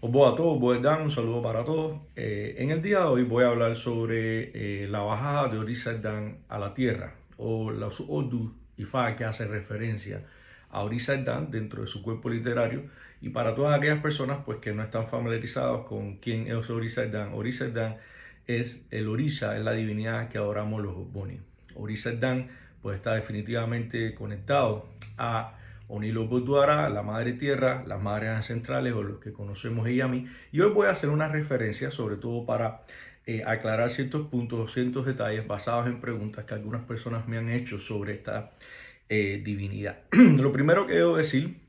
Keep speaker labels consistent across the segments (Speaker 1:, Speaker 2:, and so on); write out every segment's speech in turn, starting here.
Speaker 1: Hola a todos, un saludo para todos. En el día de hoy voy a hablar sobre la bajada de Orisaldán a la Tierra o los Odu y Fa que hace referencia a Orisaldán dentro de su cuerpo literario, y para todas aquellas personas pues que no están familiarizados con quién es Orisaldán. Orisaldán es el Orisa, es la divinidad que adoramos los Ogoni. Orisaldán pues está definitivamente conectado a Onilo-Botuara, la madre tierra, las madres ancestrales o los que conocemos Yami. Y hoy voy a hacer una referencia sobre todo para aclarar ciertos puntos, ciertos detalles basados en preguntas que algunas personas me han hecho sobre esta divinidad. Lo primero que debo decir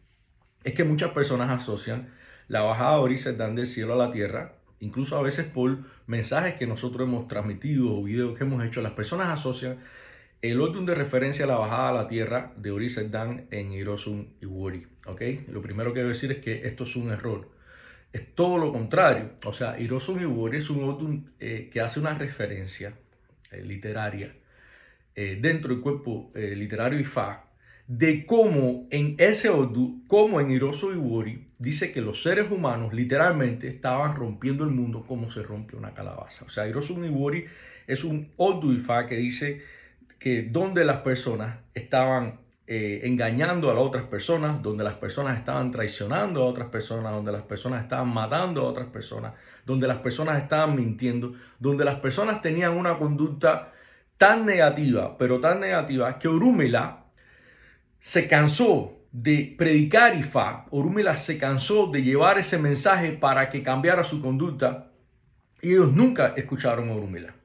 Speaker 1: es que muchas personas asocian la bajada de Orisaldán del cielo a la tierra, incluso a veces por mensajes que nosotros hemos transmitido o videos que hemos hecho. Las personas asocian el Odun de referencia a la bajada a la tierra de Orisaldán en Hirosun Iwori. ¿Okay? Lo primero que debo decir es que esto es un error. Es todo lo contrario. O sea, Hirosun Iwori es un Odun que hace una referencia literaria dentro del cuerpo literario Ifa, de cómo en ese Odu, como en Hirosun Iwori, dice que los seres humanos literalmente estaban rompiendo el mundo como se rompe una calabaza. O sea, Hirosun Iwori es un Odu Ifa que dice que donde las personas estaban engañando a las otras personas, donde las personas estaban traicionando a otras personas, donde las personas estaban matando a otras personas, donde las personas estaban mintiendo, donde las personas tenían una conducta tan negativa, pero tan negativa, que Orúmila se cansó de predicar Ifá. Orúmila se cansó de llevar ese mensaje para que cambiara su conducta, y ellos nunca escucharon a Orúmila.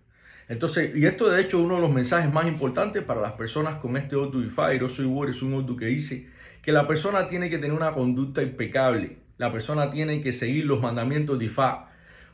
Speaker 1: Entonces, y esto de hecho es uno de los mensajes más importantes para las personas con este Odu Ifá. Hirosun Iwori es un Odu que dice que la persona tiene que tener una conducta impecable. La persona tiene que seguir los mandamientos de Ifá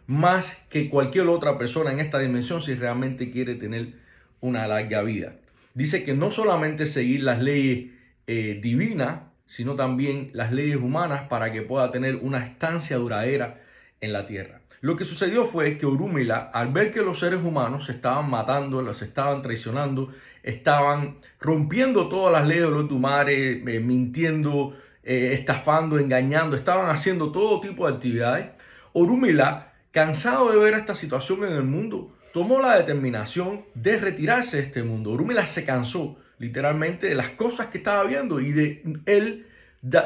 Speaker 1: más que cualquier otra persona en esta dimensión si realmente quiere tener una larga vida. Dice que no solamente seguir las leyes divinas, sino también las leyes humanas para que pueda tener una estancia duradera en la tierra. Lo que sucedió fue que Orúmila, al ver que los seres humanos se estaban matando, los estaban traicionando, estaban rompiendo todas las leyes de los Dumare, mintiendo, estafando, engañando, estaban haciendo todo tipo de actividades, Orúmila, cansado de ver esta situación en el mundo, tomó la determinación de retirarse de este mundo. Orúmila se cansó literalmente de las cosas que estaba viendo y de él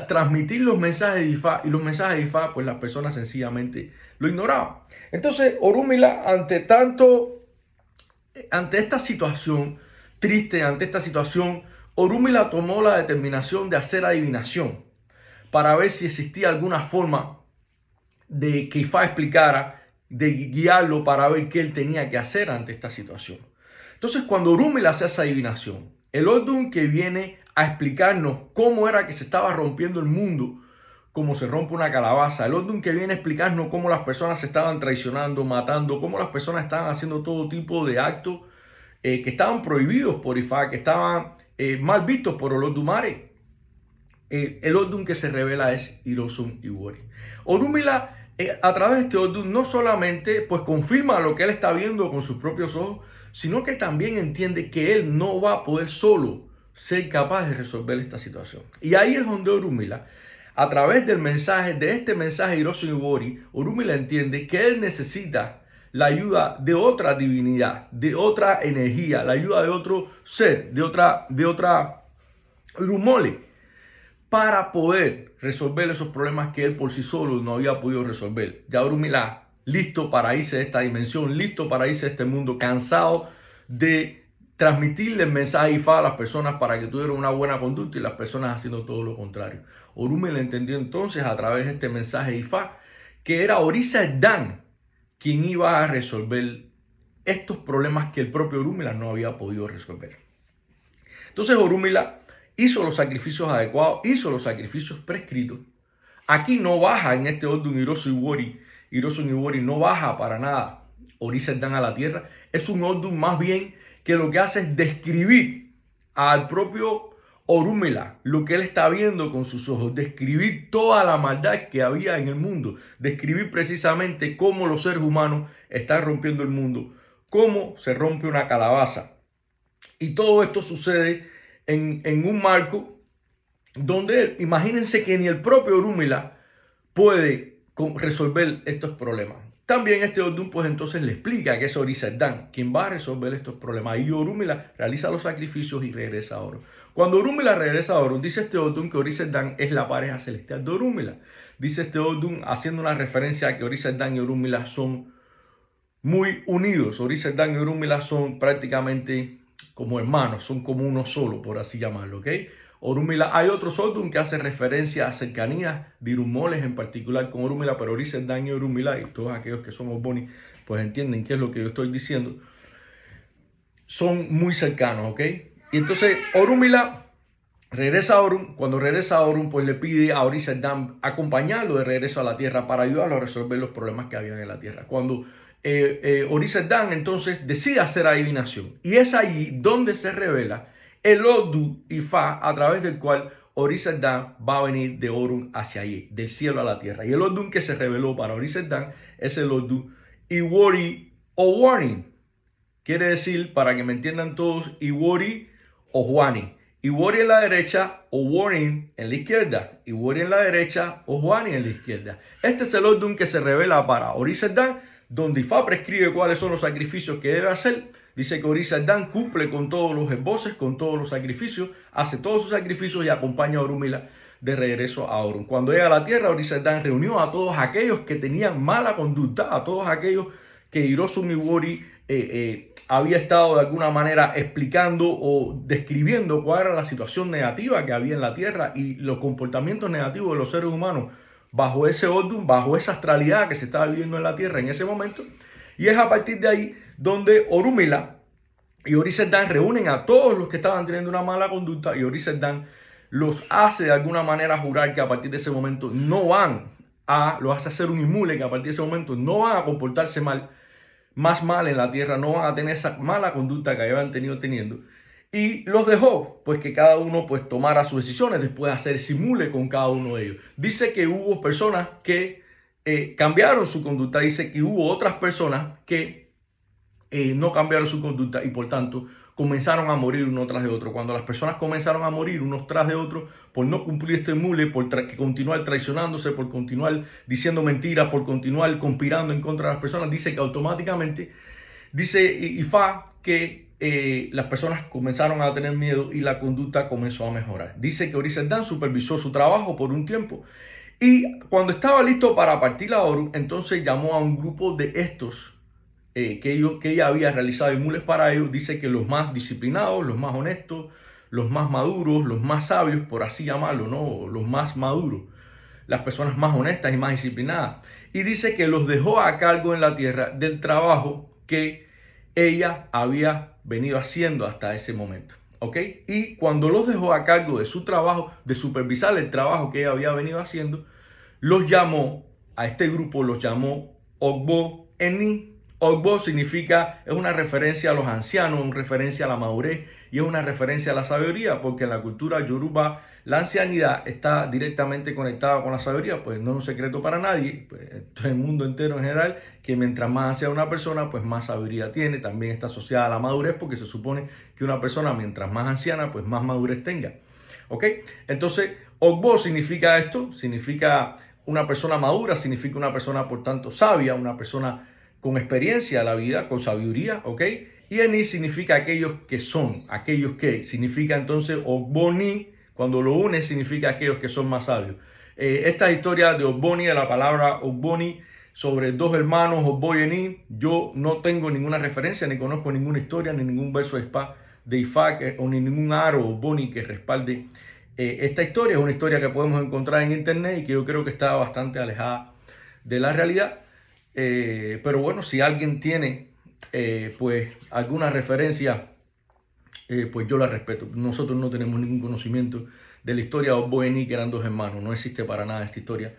Speaker 1: transmitir los mensajes de Ifá, y los mensajes de Ifá pues las personas sencillamente lo ignoraban. Entonces Orúmila, ante esta situación triste, ante esta situación, Orúmila tomó la determinación de hacer adivinación para ver si existía alguna forma de que Ifá explicara, de guiarlo para ver qué él tenía que hacer ante esta situación. Entonces, cuando Orúmila hace esa adivinación, el Odun que viene a explicarnos cómo era que se estaba rompiendo el mundo, cómo se rompe una calabaza, el Odun que viene a explicarnos cómo las personas se estaban traicionando, matando, cómo las personas estaban haciendo todo tipo de actos que estaban prohibidos por Ifá, que estaban mal vistos por Olodumare. El Odun que se revela es Hirosun Iwori. Orúmila, a través de este Odun, no solamente pues confirma lo que él está viendo con sus propios ojos, sino que también entiende que él no va a poder solo ser capaz de resolver esta situación. Y ahí es donde Orúmila, a través del mensaje, de este mensaje de Hirosun Iwori, Orúmila entiende que él necesita la ayuda de otra divinidad, de otra energía, la ayuda de otro ser, de otra Rumole, para poder resolver esos problemas que él por sí solo no había podido resolver. Ya Orúmila, listo para irse de esta dimensión, listo para irse de este mundo, cansado de transmitirle el mensaje Ifá a las personas para que tuvieran una buena conducta, y las personas haciendo todo lo contrario. Orúmila entendió entonces a través de este mensaje Ifá que era Orisaldán quien iba a resolver estos problemas que el propio Orúmila no había podido resolver. Entonces Orúmila hizo los sacrificios adecuados, hizo los sacrificios prescritos. Aquí no baja en este Odun Hirosun Iwori. Hirosun Iwori no baja para nada Orisaldán a la tierra. Es un Odun más bien que lo que hace es describir al propio Orúmila lo que él está viendo con sus ojos, describir toda la maldad que había en el mundo, describir precisamente cómo los seres humanos están rompiendo el mundo, cómo se rompe una calabaza. Y todo esto sucede en un marco donde, imagínense que ni el propio Orúmila puede resolver estos problemas. También este Odun pues entonces le explica que es Oriseddán quien va a resolver estos problemas, y Orunmila realiza los sacrificios y regresa a Orun. Cuando Orunmila regresa a Orun, dice este Odun que Oriseddán es la pareja celestial de Orunmila. Dice este Odun haciendo una referencia a que Oriseddán y Orunmila son muy unidos. Oriseddán y Orunmila son prácticamente como hermanos, son como uno solo, por así llamarlo, ¿ok? Orunmila, hay otros Odun que hacen referencia a cercanías de Irunmoles en particular con Orunmila, pero Oriseddán y Orunmila, y todos aquellos que son Ogboni, pues entienden qué es lo que yo estoy diciendo, son muy cercanos, ¿ok? Y entonces Orunmila regresa a Orun. Cuando regresa a Orun, pues le pide a Oriseddán acompañarlo de regreso a la tierra para ayudarlo a resolver los problemas que habían en la tierra. Cuando Oriseddán entonces decide hacer adivinación, y es allí donde se revela el Odu Ifá, a través del cual Oriseddán va a venir de Orun hacia allí, del cielo a la tierra. Y el Odun que se reveló para Oriseddán es el Odu Iwori Owani. Quiere decir, para que me entiendan todos, Iwori Ohuani. Iwori en la derecha, Owani en la izquierda. Iwori en la derecha, Ohuani en la izquierda. Este es el Odun que se revela para Oriseddán, donde Ifá prescribe cuáles son los sacrificios que debe hacer. Dice que Oriseddán cumple con todos los esboces, con todos los sacrificios, hace todos sus sacrificios y acompaña a Orunmila de regreso a Orun. Cuando llega a la tierra, Oriseddán reunió a todos aquellos que tenían mala conducta, a todos aquellos que Hirosun Iwori había estado de alguna manera explicando o describiendo cuál era la situación negativa que había en la tierra y los comportamientos negativos de los seres humanos bajo ese Odun, bajo esa astralidad que se estaba viviendo en la tierra en ese momento. Y es a partir de ahí donde Orunmila y Oriseddán reúnen a todos los que estaban teniendo una mala conducta, y Oriseddán los hace de alguna manera jurar que a partir de ese momento no van los hace hacer un inmune, que a partir de ese momento no van a comportarse más mal en la tierra, no van a tener esa mala conducta que habían teniendo. Y los dejó, pues que cada uno pues tomara sus decisiones después de hacer simule con cada uno de ellos. Dice que hubo personas que cambiaron su conducta, dice que hubo otras personas que no cambiaron su conducta y por tanto comenzaron a morir uno tras de otro. Cuando las personas comenzaron a morir unos tras de otros por no cumplir este mule, por continuar traicionándose, por continuar diciendo mentiras, por continuar conspirando en contra de las personas, dice que automáticamente, dice Ifá que las personas comenzaron a tener miedo y la conducta comenzó a mejorar. Dice que Oriseddán supervisó su trabajo por un tiempo, y cuando estaba listo para partir a Orun, entonces llamó a un grupo de estos que ella había realizado emules para ellos. Dice que los más disciplinados, los más honestos, los más maduros, los más sabios, por así llamarlo, ¿no? Los más maduros, las personas más honestas y más disciplinadas. Y dice que los dejó a cargo en la tierra del trabajo que ella había venido haciendo hasta ese momento, ¿ok? Y cuando los dejó a cargo de su trabajo, de supervisar el trabajo que ella había venido haciendo, los llamó, a este grupo los llamó Ogbo Eni. Ogbo significa, es una referencia a los ancianos, una referencia a la madurez y es una referencia a la sabiduría, porque en la cultura yoruba la ancianidad está directamente conectada con la sabiduría. Pues no es un secreto para nadie, pues, todo el mundo entero en general, que mientras más anciana una persona, pues más sabiduría tiene. También está asociada a la madurez, porque se supone que una persona mientras más anciana, pues más madurez tenga. ¿Ok? Entonces, Ogbo significa esto, significa una persona madura, significa una persona por tanto sabia, una persona con experiencia a la vida, con sabiduría, ¿ok? Y Eni significa aquellos que son, aquellos que, significa entonces Ogboni, cuando lo une significa aquellos que son más sabios. Esta historia de Ogboni, de la palabra Ogboni, sobre dos hermanos, Ogbo y Eni, yo no tengo ninguna referencia, ni conozco ninguna historia, ni ningún verso de Ifá, o ni ningún aro Ogboni que respalde esta historia. Es una historia que podemos encontrar en internet y que yo creo que está bastante alejada de la realidad. Pero bueno, si alguien tiene pues alguna referencia, pues yo la respeto. Nosotros no tenemos ningún conocimiento de la historia de Ogbo y Eni, que eran dos hermanos. No existe para nada esta historia,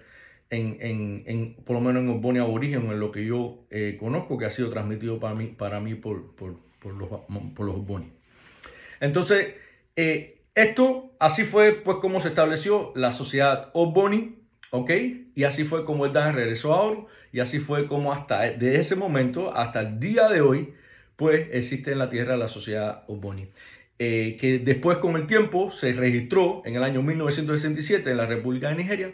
Speaker 1: por lo menos en Ogboni aborigen, en lo que yo conozco, que ha sido transmitido para mí por los Ogboni. Entonces, esto así fue pues como se estableció la sociedad Ogboni. ¿Ok? Y así fue como Eddán regresó a Orun, y así fue como hasta de ese momento hasta el día de hoy, pues existe en la tierra la sociedad Ogboni. Que después con el tiempo se registró en el año 1967 en la República de Nigeria,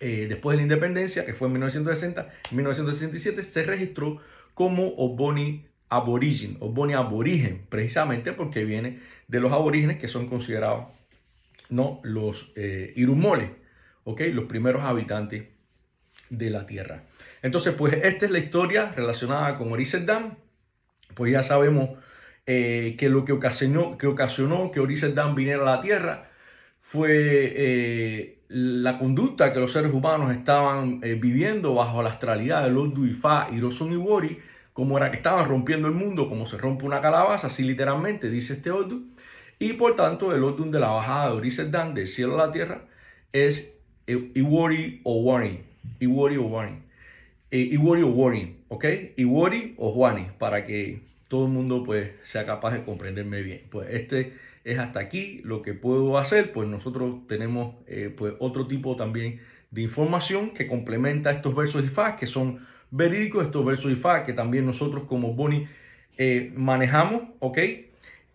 Speaker 1: después de la independencia, que fue en 1960, en 1967 se registró como Ogboni aborigen, Ogboni aborigen, precisamente porque viene de los aborígenes que son considerados, ¿no?, los irumoles, ¿ok?, los primeros habitantes de la tierra. Entonces, pues esta es la historia relacionada con Ori Seldán. Pues ya sabemos que lo que ocasionó que Ori Seldán viniera a la tierra fue la conducta que los seres humanos estaban viviendo bajo la astralidad del Odu Ifá y Rosun Iwori, como era que estaban rompiendo el mundo, como se rompe una calabaza, así literalmente dice este Odu, y por tanto el Odun de la bajada de Ori Seldán del cielo a la tierra es Iwori Owari, Iwori Owari, Iwori Owari, ¿ok? Iwori o Juani, para que todo el mundo pues sea capaz de comprenderme bien. Pues este es hasta aquí lo que puedo hacer. Pues nosotros tenemos pues otro tipo también de información que complementa estos versos Ifá, que son verídicos, estos versos Ifá que también nosotros como Boni manejamos, ¿ok?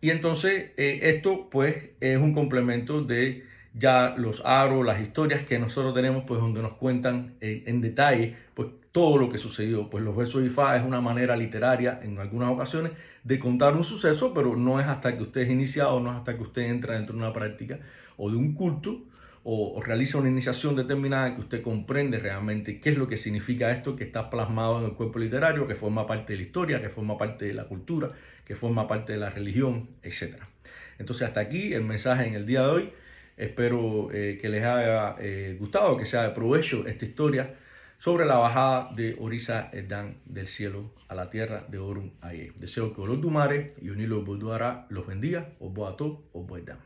Speaker 1: Y entonces esto pues es un complemento de ya los aros, las historias que nosotros tenemos, pues donde nos cuentan en detalle pues todo lo que sucedió. Pues los versos Ifá es una manera literaria en algunas ocasiones de contar un suceso, pero no es hasta que usted es iniciado, no es hasta que usted entra dentro de una práctica o de un culto o realiza una iniciación determinada que usted comprende realmente qué es lo que significa esto que está plasmado en el cuerpo literario, que forma parte de la historia, que forma parte de la cultura, que forma parte de la religión, etc. Entonces hasta aquí el mensaje en el día de hoy. Espero que les haya gustado, que sea de provecho esta historia sobre la bajada de Ori Seldán del cielo a la tierra de Orun Aye. Deseo que Olodumare y Unilo Boduara los bendiga, Oboato, Oboedam.